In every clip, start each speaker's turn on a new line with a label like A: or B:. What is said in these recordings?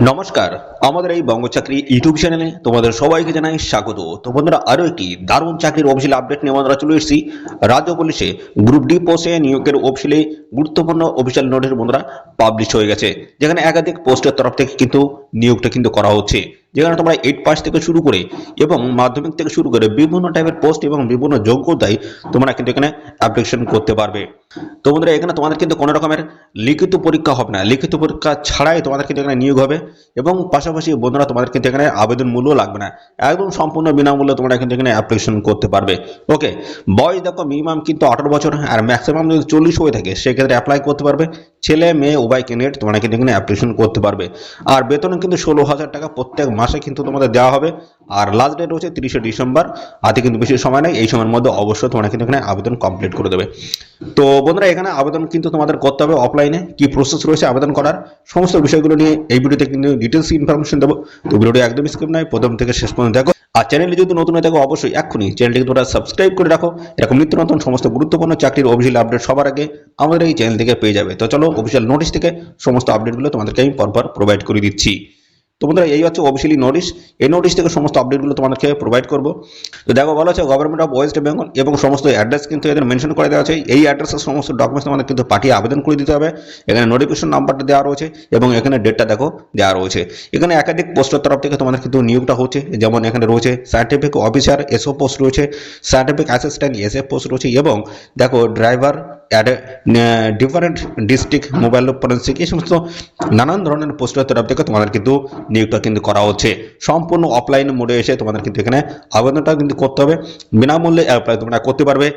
A: নমস্কার, আমাদের এই বঙ্গ চাকরি ইউটিউব চ্যানেলে তোমাদের সবাইকে জানাই স্বাগত। তো বন্ধুরা, আরো একটি দারুণ চাকরির অফিসিয়াল আপডেট নিয়ে আমরা চলে এসেছি। রাজ্য পুলিশে গ্রুপ ডি পোস্টে নিয়োগের অফিসিয়ালি গুরুত্বপূর্ণ অফিসিয়াল নোটিশ বন্ধুরা পাবলিশ হয়ে গেছে, যেখানে একাধিক পোস্টের তরফ থেকে কিন্তু নিয়োগটা কিন্তু করা হচ্ছে। যেখানে তোমরা 8 পাস থেকে শুরু করে এবং মাধ্যমিক থেকে শুরু করে বিভিন্ন টাইপের পোস্ট এবং বিভিন্ন যোগ্যতায় তোমরা কিন্তু এখানে অ্যাপ্লিকেশন করতে পারবে। তো বন্ধুরা, এখানে তোমাদের কিন্তু কোনো রকমের লিখিত পরীক্ষা হবে না, লিখিত পরীক্ষা ছাড়াই তোমাদের কিন্তু এখানে নিয়োগ হবে। এবং পাশাপাশি বন্ধুরা, তোমাদের কিন্তু এখানে আবেদন মূল্য লাগবে না, একদম সম্পূর্ণ বিনামূল্যে তোমরা কিন্তু এখানে অ্যাপ্লিকেশন করতে পারবে। ওকে, বয়স দেখো মিনিমাম কিন্তু 18 বছর, আর ম্যাক্সিমাম যদি 40 হয়ে থাকে সেক্ষেত্রে অ্যাপ্লাই করতে পারবে। ছেলে মেয়ে উভয় ক্যান্ডিডেট তোমরা কিন্তু এখানে অ্যাপ্লিকেশন করতে পারবে। আর বেতন কিন্তু 16,000 টাকা প্রত্যেক মাসে কিন্তু তোমাদের দেওয়া হবে। আর লাস্ট ডেট হচ্ছে 30শে ডিসেম্বর, হাতে কিন্তু বেশি সময় নেই। এই সময়ের মধ্যে অবশ্যই তোমরা কিন্তু এখানে আবেদন কমপ্লিট করে দেবে। তো বন্ধুরা, এখানে আবেদন কিন্তু তোমাদের করতে হবে অফলাইনে। কি প্রসেস রয়েছে আবেদন করার, সমস্ত বিষয়গুলো নিয়ে এই ভিডিওতে কিন্তু ডিটেলস ইনফরমেশন দেবো। তো ভিডিওটি একদম স্কিপ নয়, প্রথম থেকে শেষ পর্যন্ত দেখো। আর চ্যানেলে যদি নতুন হয়ে থাকো অবশ্যই এক্ষুনি চ্যানেলটিকে তোমরা সাবস্ক্রাইব করে রাখো। এরকম নিত্য নতুন সমস্ত গুরুত্বপূর্ণ চাকরির অফিসিয়াল আপডেট সবার আগে আমাদের এই চ্যানেল থেকে পেয়ে যাবে। তো চলো, অফিসিয়াল নোটিশ থেকে সমস্ত আপডেটগুলো তোমাদেরকে আমি পরপর প্রোভাইড করে দিচ্ছি। তো বন্ধুরা, এই হচ্ছে অফিসিয়ালি নোটিশ। এই নোটিশ থেকে সমস্ত আপডেটগুলো তোমাদেরকে প্রোভাইড করবো। তো দেখো, বলা হচ্ছে গভর্নমেন্ট অফ ওয়েস্ট বেঙ্গল, এবং সমস্ত অ্যাড্রেস কিন্তু এদের মেনশন করে দেওয়া আছে। এই অ্যাড্রেসের সমস্ত ডকুমেন্টস তোমাদের কিন্তু পাঠিয়ে আবেদন করে দিতে হবে। এখানে নোটিফিকেশন নাম্বারটা দেওয়া রয়েছে এবং এখানে ডেটটা দেখো দেওয়া রয়েছে। এখানে একাধিক পোস্টের তরফ থেকে তোমাদের কিন্তু নিয়োগটা হচ্ছে। যেমন এখানে রয়েছে সায়েন্টিফিক অফিসার এসও পোস্ট রয়েছে, সায়েন্টিফিক অ্যাসিস্ট্যান্ট এসএ পোস্ট রয়েছে, এবং দেখো driver different district mobile forensic, এই সমস্ত নানান ধরনের পোস্টের তরফ থেকে তোমাদের কিন্তু নিয়োগটা কিন্তু করা হচ্ছে। সম্পূর্ণ অফলাইন মোডে এসে তোমাদের কিন্তু এখানে আবেদনটা কিন্তু করতে হবে। বিনামূল্যে অ্যাপ্লাই তোমরা করতে পারবে।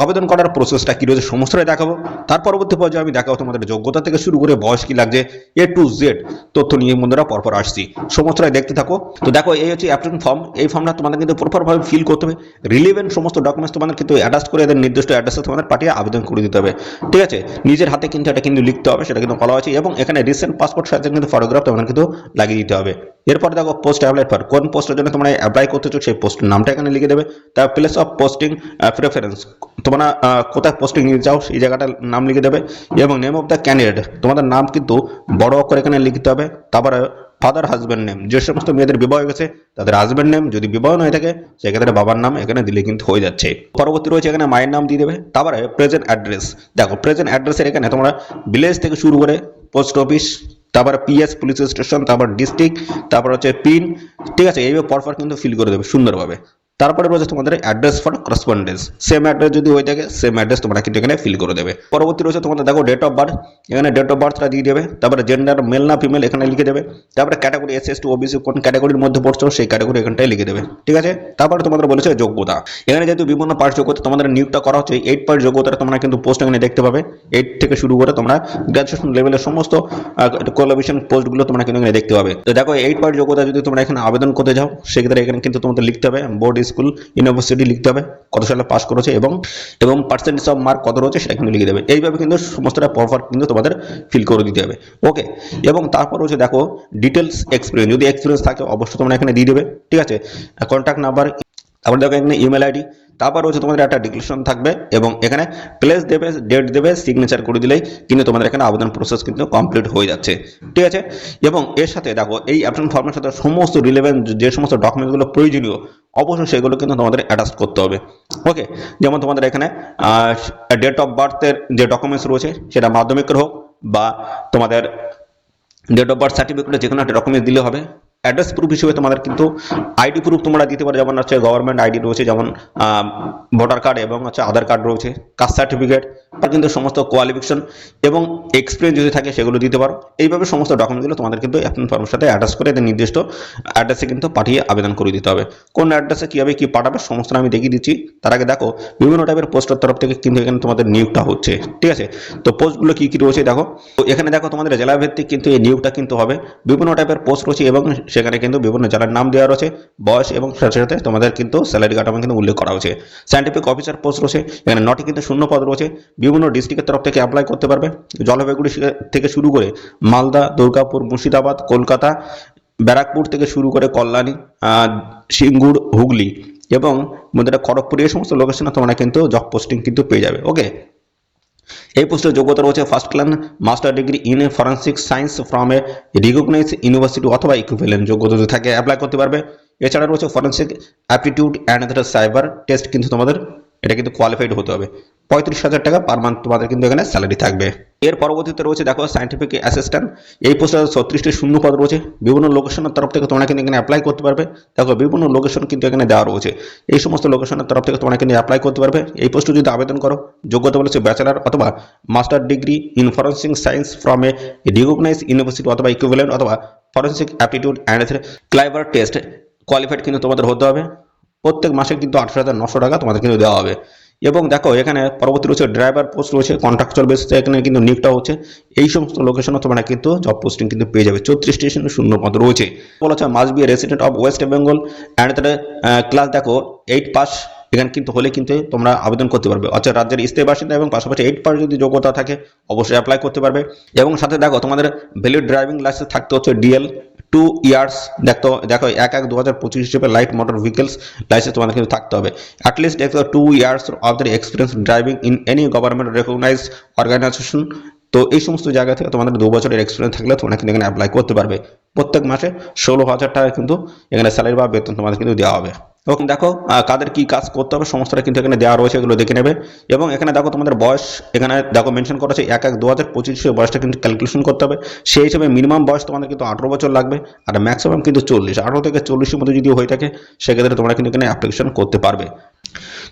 A: আবেদন করার প্রসেসটা কি রয়েছে সমস্তটাই দেখাবো। তার পরবর্তী পর্যায়ে আমি দেখাবো তোমাদের যোগ্যতা থেকে শুরু করে বয়স কি লাগছে, এ টু জেড তথ্য নিয়ে বন্ধুরা পরপর আসছি। সমস্তটাই দেখতে থাকো। তো দেখো, এই হচ্ছে অ্যাপ্লিকেশন ফর্ম। এই ফর্মটা তোমাদের কিন্তু প্রপারভাবে ফিল করতে হবে। রিলেভেন্ট সমস্ত ডকুমেন্টস তোমাদের কিন্তু অ্যাটাচ করে এদের নির্দিষ্ট অ্যাড্রেসে তোমাদের পাঠিয়ে আবেদন করে দিতে হবে। ঠিক আছে, নিজের হাতে কিন্তু এটা কিন্তু লিখতে হবে, সেটা কিন্তু বলা হয়েছে। এবং এখানে রিসেন্ট পাসপোর্ট সাইজের কিন্তু ফটোগ্রাফ তোমাদের কিন্তু লাগিয়ে দিতে হবে। এরপর দেখো, পোস্ট অ্যাপ্লাই ফর, কোন পোস্টের জন্য তোমরা অ্যাপ্লাই করতেছো সেই পোস্টের নামটা এখানে লিখে দেবে। তার প্লেস অফ পোস্টিং প্রেফারেন্স, তোমরা কোথায় পোস্টিং নিতে চাও সেই জায়গাটার নাম লিখে দেবে। এবং নেম অফ দ্য ক্যান্ডিডেট, তোমাদের নাম কিন্তু বড় অক্ষর এখানে লিখতে হবে। তারপরে ফাদার হাজব্যান্ড নেম, যে সমস্ত মেয়েদের বিবাহ হয়ে গেছে তাদের হাজব্যান্ড নেম, যদি বিবাহ না হয়ে থাকে সেক্ষেত্রে বাবার নাম এখানে দিলে কিন্তু হয়ে যাচ্ছে। পরবর্তী রয়েছে এখানে মায়ের নাম দিয়ে দেবে। তারপরে প্রেজেন্ট অ্যাড্রেস, দেখো প্রেজেন্ট অ্যাড্রেসের এখানে তোমরা ভিলেজ থেকে শুরু করে পোস্ট অফিস, তারপর পিএস পুলিশ স্টেশন, তারপর ডিস্ট্রিক্ট, তারপর হচ্ছে পিন। ঠিক আছে, এইভাবে পরপর কিন্তু ফিল করে দেবে সুন্দরভাবে। তারপরে রয়েছে তোমাদের address for correspondence, same address যদি হয়ে থাকে সেম অ্যাড্রেস তোমরা কিন্তু এখানে ফিল করে দেবে। পরবর্তী রয়েছে তোমাদের দেখো ডেট অফ বার্থ, এখানে ডেট অফ বার্থটা দিয়ে দেবে। তারপরে জেন্ডার মেল না ফিমেল এখানে লিখে দেবে। তারপরে ক্যাটাগরি এসএস টু ওবিসি, কোন ক্যাটাগরির মধ্যে পড়ছো সেই ক্যাটাগরি এখানটায় লিখে দেবে। ঠিক আছে, তারপরে তোমাদের বলেছে যোগ্যতা। এখানে যেহেতু বিভিন্ন পার্ট যোগ্যতা তোমাদের নিয়োগটা করা হচ্ছে, 8 পার্ট যোগ্যতা তোমরা কিন্তু পোস্ট এখানে দেখতে পাবে। 8 থেকে শুরু করে তোমরা গ্রাজুয়েশন লেভেলের সমস্ত কোয়ালিফিকেশন পোস্টগুলো তোমরা কিন্তু এখানে দেখতে পাবে। তো দেখো, 8 পার্ট যোগ্যতা যদি তোমরা এখানে আবেদন করতে যাও সেক্ষেত্রে এখানে কিন্তু তোমাদের লিখতে হবে বোর্ড, স্কুল, ইউনিভার্সিটি লিখতে হবে, কত সালে পাস করেছে, এবং পার্সেন্টেজ অফ মার্ক কত রয়েছে সেটা কিন্তু লিখে দেবে। এইভাবে কিন্তু সমস্তটা পরপর কিন্তু তোমাদের ফিল করে দিতে হবে। ওকে, এবং তারপর হচ্ছে দেখো ডিটেলস এক্সপিরিয়েন্স, যদি এক্সপিরিয়েন্স থাকে অবশ্যই তোমরা এখানে দিয়ে দেবে। ঠিক আছে, কন্ট্যাক্ট নাম্বার, তারপর দেখো এখানে ইমেল আইডি, তারপর হচ্ছে তোমাদের একটা ডিক্লারেশন থাকবে এবং এখানে প্লেস দেবে, ডেট দেবে, সিগনেচার করে দিলেই কিন্তু তোমাদের এখানে আবেদন প্রসেস কিন্তু কমপ্লিট হয়ে যাচ্ছে। ঠিক আছে, এবং এর সাথে দেখো এই অ্যাপ্লিকেশন ফর্মের সাথে সমস্ত রিলেভেন্ট যে সমস্ত ডকুমেন্টসগুলো প্রয়োজনীয় অবশ্যই সেগুলো কিন্তু তোমাদের অ্যাটাচ করতে হবে। ওকে, যেমন তোমাদের এখানে ডেট অফ বার্থের যে ডকুমেন্টস রয়েছে সেটা মাধ্যমিকের হোক বা তোমাদের ডেট অফ বার্থ সার্টিফিকেট, যে কোনো একটা ডকুমেন্টস দিলে হবে। অ্যাড্রেস প্রুফ হিসেবে তোমাদের কিন্তু আইডি প্রুফ তোমরা দিতে পারো, যেমন হচ্ছে গভর্নমেন্ট আইডি রয়েছে, যেমন ভোটার কার্ড এবং হচ্ছে আধার কার্ড রয়েছে, কাস্ট সার্টিফিকেট, আর কিন্তু সমস্ত কোয়ালিফিকেশন এবং এক্সপিরিয়েন্স যদি থাকে সেগুলো দিতে পারো। এইভাবে সমস্ত ডকুমেন্টগুলো তোমাদের কিন্তু অ্যাপ্লিকেশন ফর্মের সাথে অ্যাটাচ করে এদের নির্দিষ্ট অ্যাড্রেসে কিন্তু পাঠিয়ে আবেদন করে দিতে হবে। কোন অ্যাড্রেসে কীভাবে কী পাঠাবে সমস্ত আমি দেখিয়ে দিচ্ছি। তার আগে দেখো, বিভিন্ন টাইপের পোস্টের তরফ থেকে কিন্তু এখানে তোমাদের নিয়োগটা হচ্ছে। ঠিক আছে, তো পোস্টগুলো কী কী রয়েছে দেখো। তো এখানে দেখো তোমাদের জেলা ভিত্তিক কিন্তু এই নিয়োগটা কিন্তু হবে। বিভিন্ন টাইপের পোস্ট রয়েছে এবং সেখানে কিন্তু বিভিন্ন জেলার নাম দেওয়া রয়েছে, বয়স এবং সাথে সাথে তোমাদের কিন্তু স্যালারি কাঠামো কিন্তু উল্লেখ করা হয়েছে। সায়েন্টিফিক অফিসার পোস্ট রয়েছে, এখানে 9টি কিন্তু শূন্য পদ রয়েছে। বিভিন্ন ডিস্ট্রিক্টের তরফ থেকে অ্যাপ্লাই করতে পারবে। জলপাইগুড়ি থেকে শুরু করে মালদা, দুর্গাপুর, মুর্শিদাবাদ, কলকাতা, ব্যারাকপুর থেকে শুরু করে কল্যাণী, সিঙ্গুর, হুগলি এবং খড়গপুর, এই সমস্ত লোকেশনে তোমরা কিন্তু জব পোস্টিং কিন্তু পেয়ে যাবে। ওকে, এই পোস্টের যোগ্যতা রয়েছে first class master degree in forensic science from a recognise university অথবা ইকুইভ্যালেন্ট যোগ্যতা যদি থাকে অ্যাপ্লাই করতে পারবে। এছাড়া রয়েছে forensic aptitude and cyber test, কিন্তু তোমাদের এটা কিন্তু কোয়ালিফাইড হতে হবে। 35,000 টাকা পার মান্থ তোমাদের কিন্তু এখানে স্যালারি থাকবে। এর পরবর্তীতে রয়েছে দেখো সায়েন্টিফিক অ্যাসিস্ট্যান্ট। এই পোস্টে 36টি শূন্য পদ রয়েছে। বিভিন্ন লোকেশনের তরফ থেকে তোমরা কিন্তু এখানে অ্যাপ্লাই করতে পারবে। দেখো বিভিন্ন লোকেশন কিন্তু এখানে দেওয়া রয়েছে। এই সমস্ত লোকেশনের তরফ থেকে তোমরা কিন্তু অ্যাপ্লাই করতে পারবে। এই পোস্টে যদি আবেদন করো যোগ্যতা বলেছে ব্যাচেলার অথবা master degree in forensic science from a recognise university অথবা ইকুইভ্যালেন্ট অথবা forensic aptitude and clever test qualified কিন্তু তোমাদের হতে হবে। প্রত্যেক মাসে কিন্তু 18,900 টাকা তোমাদের কিন্তু দেওয়া হবে। এবং দেখো এখানে পরবর্তী রয়েছে ড্রাইভার পোস্ট রয়েছে, কন্ট্রাকচুয়াল বেসিসে এখানে কিন্তু নিয়োগটা হচ্ছে। এই সমস্ত লোকেশনে তোমরা কিন্তু জব পোস্টিং কিন্তু পেয়ে যাবে। 34টি শূন্য পদ রয়েছে। বলা হচ্ছে must B A resident of West Bengal and class দেখো 8 পাস এখানে কিন্তু হলে কিন্তু তোমরা আবেদন করতে পারবে। অর্থাৎ রাজ্যের স্থায়ী বাসিন্দা এবং পাশাপাশি 8 পাস যদি যোগ্যতা থাকে অবশ্যই অ্যাপ্লাই করতে পারবে। এবং সাথে দেখো তোমাদের ভ্যালিড ড্রাইভিং লাইসেন্স থাকতে হচ্ছে ডিএল 2 ইয়ার্স। দেখো 1/1/2025 হিসেবে লাইট মোটর ভেহিকলস লাইসেন্স তোমাদের কিন্তু থাকতে হবে। অ্যাটলিস্ট দেখো 2 years of the experience driving in any government recognised organisation. তো এই সমস্ত জায়গা থেকে তোমাদের 2 বছরের এক্সপিরিয়েন্স থাকলে তোমরা কিন্তু এখানে অ্যাপ্লাই করতে পারবে। প্রত্যেক মাসে 16,000 টাকা কিন্তু এখানে স্যালারি বা বেতন তোমাদের কিন্তু দেওয়া হবে। এবং দেখো কাদের কি কাজ করতে হবে সমস্তটা কিন্তু এখানে দেওয়া রয়েছে, এগুলো দেখে নেবে। এবং এখানে দেখো তোমাদের বয়স এখানে দেখো মেনশন করা আছে 1/1/2025 বয়সটা কিন্তু ক্যালকুলেশন করতে হবে। সেই হিসেবে মিনিমাম বয়স তোমাদের কিন্তু 18 বছর লাগবে আর ম্যাক্সিমাম কিন্তু 40। 18 থেকে 40-এর মধ্যে যদি হয়ে থাকে সেক্ষেত্রে তোমরা কিন্তু এখানে অ্যাপ্লিকেশন করতে পারবে।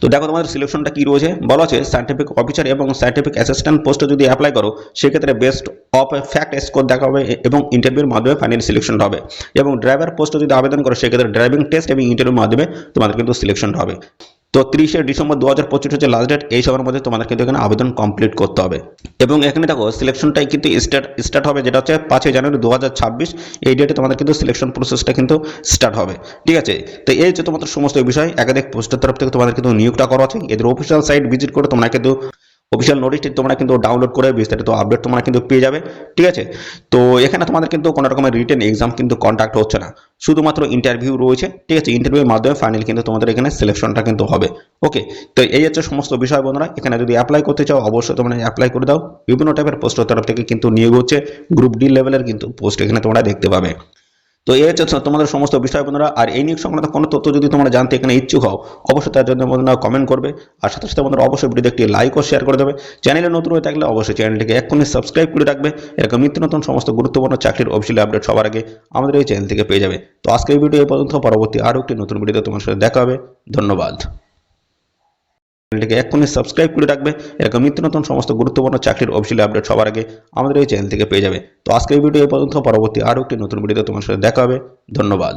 A: তো দেখো তোমাদের সিলেকশনটা কি রয়েছে বলা আছে সায়েন্টিফিক অফিসার এবং সায়েন্টিফিক অ্যাসিস্ট্যান্ট পোস্টে যদি অ্যাপ্লাই করো সেক্ষেত্রে বেস্ট অফ ফ্যাক্ট স্কোর দেখা হবে এবং ইন্টারভিউর মাধ্যমে ফাইনাল সিলেকশনটা হবে। এবং ড্রাইভার পোস্টে যদি আবেদন করো সেক্ষেত্রে ড্রাইভিং টেস্ট এবং ইন্টারভিউর মাধ্যমে তোমাদের কিন্তু সিলেকশনটা হবে। তো 30শে ডিসেম্বর 2025 হচ্ছে লাস্ট ডেট। এই সময়ের মধ্যে তোমাদের কিন্তু এখানে আবেদন কমপ্লিট করতে হবে। এবং এখানে দেখো সিলেকশনটাই কিন্তু স্টার্ট হবে যেটা হচ্ছে 5 জানুয়ারি 2026। এই ডেটে তোমাদের কিন্তু সিলেকশন প্রসেসটা কিন্তু স্টার্ট হবে। ঠিক আছে, তো এই হচ্ছে তোমাদের সমস্ত বিষয়। একাধিক পোস্টের তরফ থেকে তোমাদের কিন্তু নিয়োগটা করা আছে। এদের অফিসিয়াল সাইট ভিজিট করে তোমরা কিন্তু অফিসিয়াল নোটিশটি তোমরা কিন্তু ডাউনলোড করে বিস্তারিত আপডেট তোমরা কিন্তু পেয়ে যাবে। ঠিক আছে, তো এখানে তোমাদের কিন্তু কোনো রকমের রিটেন এক্সাম কিন্তু কন্ডাক্ট হচ্ছে না, শুধুমাত্র ইন্টারভিউ রয়েছে। ঠিক আছে, ইন্টারভিউর মাধ্যমে ফাইনাল কিন্তু তোমাদের এখানে সিলেকশনটা কিন্তু হবে। ওকে, তো এই হচ্ছে সমস্ত বিষয় বন্ধুরা। এখানে যদি অ্যাপ্লাই করতে চাও অবশ্যই তোমরা অ্যাপ্লাই করে দাও। বিভিন্ন টাইপের পোস্টের তরফ থেকে কিন্তু নিয়োগ হচ্ছে। গ্রুপ ডি লেভেলের কিন্তু পোস্ট এখানে তোমরা দেখতে পাবে। তো এই হচ্ছে তোমাদের সমস্ত বিষয় বন্ধুরা। আর এই নিয়োগ সংক্রান্ত কোনো তথ্য যদি তোমরা জানতে এখানে ইচ্ছুক হও অবশ্যই তার জন্য বন্ধুরা কমেন্ট করবে। আর সাথে সাথে বন্ধুরা অবশ্যই ভিডিওতে একটি লাইক ও শেয়ার করে দেবে। চ্যানেলে নতুন হয়ে থাকলে অবশ্যই চ্যানেলটিকে এক্ষুনি সাবস্ক্রাইব করে রাখবে। এরকম নিত্য নতুন সমস্ত গুরুত্বপূর্ণ চাকরির অফিসিয়াল আপডেট সবার আগে আমাদের এই চ্যানেল থেকে পেয়ে যাবে। তো আজকের ভিডিও এই পর্যন্ত, পরবর্তী আরও একটি নতুন ভিডিওতে তোমার সাথে দেখা হবে। ধন্যবাদ। চ্যানেলটিকে এক্ষুনি সাবস্ক্রাইব করে রাখবে। এরকম নিত্য নতুন সমস্ত গুরুত্বপূর্ণ চাকরির অফিসিয়াল আপডেট সবার আগে আমাদের এই চ্যানেল থেকে পেয়ে যাবে। তো আজকের ভিডিও এই পর্যন্ত, পরবর্তী আরও একটি নতুন ভিডিওতে তোমার সাথে দেখা হবে। ধন্যবাদ।